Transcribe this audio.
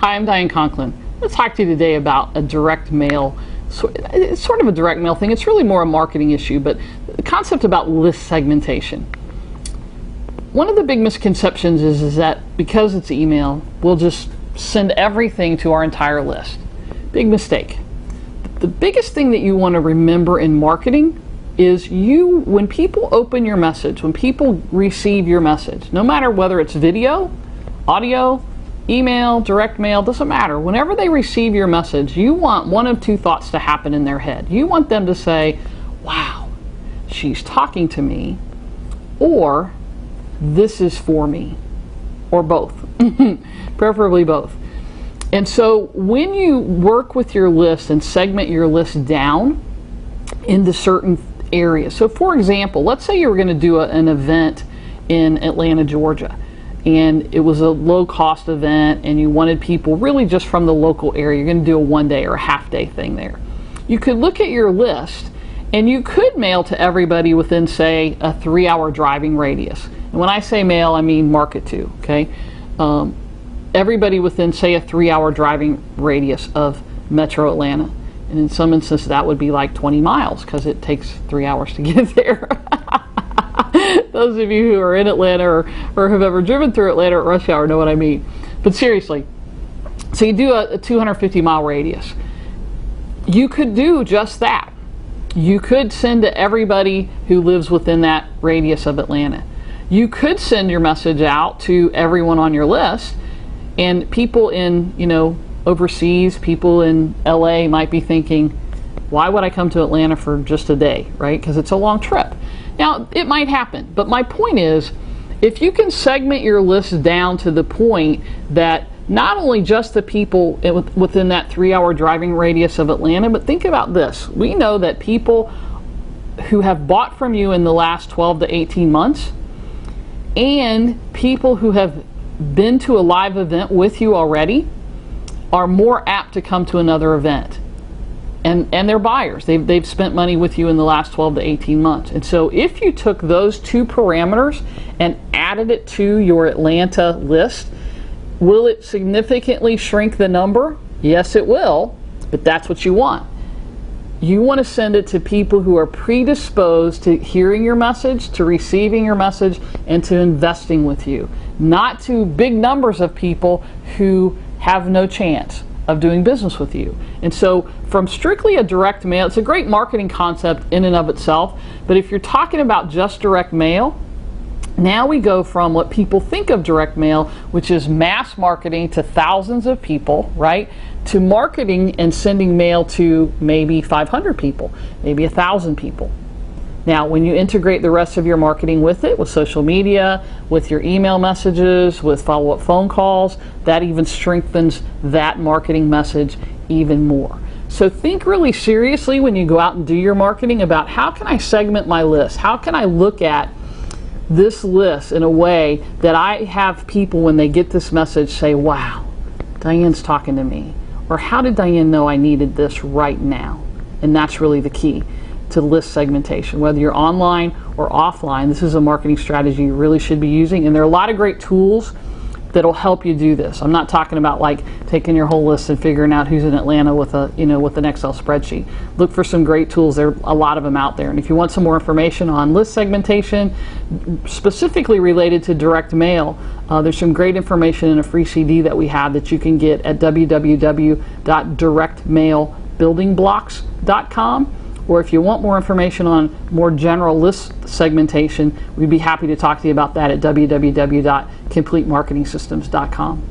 Hi, I'm Diane Conklin. Let's talk to you today about a direct mail. It's sort of a direct mail thing. It's really more a marketing issue, but the concept about list segmentation. One of the big misconceptions is that because it's email, we'll just send everything to our entire list. Big mistake. The biggest thing that you want to remember in marketing is when people open your message, when people receive your message, no matter whether it's video, audio, email, direct mail, doesn't matter. Whenever they receive your message, you want one of two thoughts to happen in their head. You want them to say, wow, she's talking to me, or this is for me, or both, preferably both. And so when you work with your list and segment your list down into certain areas. So for example, let's say you were going to do an event in Atlanta, Georgia, and it was a low-cost event and you wanted people really just from the local area. You're going to do a one-day or a half-day thing there. You could look at your list and you could mail to everybody within, say, a 3-hour driving radius. And when I say mail, I mean market to, okay? Everybody within, say, a 3-hour driving radius of Metro Atlanta. And in some instances, that would be like 20 miles because it takes 3 hours to get there. Those of you who are in Atlanta or have ever driven through Atlanta at rush hour know what I mean. But seriously, so you do a 250-mile radius. You could do just that. You could send to everybody who lives within that radius of Atlanta. You could send your message out to everyone on your list, and people in, overseas, people in LA might be thinking, why would I come to Atlanta for just a day, right? Because it's a long trip. Now, it might happen, but my point is, if you can segment your list down to the point that not only just the people within that 3-hour driving radius of Atlanta, but think about this. We know that people who have bought from you in the last 12 to 18 months and people who have been to a live event with you already are more apt to come to another event. And they're buyers. They've spent money with you in the last 12 to 18 months. And so if you took those two parameters and added it to your Atlanta list, will it significantly shrink the number? Yes, it will, but that's what you want. You want to send it to people who are predisposed to hearing your message, to receiving your message, and to investing with you. Not to big numbers of people who have no chance of doing business with you. And so from strictly a direct mail, it's a great marketing concept in and of itself, but if you're talking about just direct mail, now we go from what people think of direct mail, which is mass marketing to thousands of people, right, to marketing and sending mail to maybe 500 people, maybe 1,000 people. Now, when you integrate the rest of your marketing with it, with social media, with your email messages, with follow-up phone calls, that even strengthens that marketing message even more. So think really seriously when you go out and do your marketing about how can I segment my list? How can I look at this list in a way that I have people, when they get this message, say, wow, Diane's talking to me. Or how did Diane know I needed this right now? And that's really the key to list segmentation. Whether you're online or offline, this is a marketing strategy you really should be using. And there are a lot of great tools that'll help you do this. I'm not talking about like taking your whole list and figuring out who's in Atlanta with with an Excel spreadsheet. Look for some great tools. There are a lot of them out there. And if you want some more information on list segmentation, specifically related to direct mail, there's some great information in a free CD that we have that you can get at www.directmailbuildingblocks.com. Or if you want more information on more general list segmentation, we'd be happy to talk to you about that at www.completemarketingsystems.com.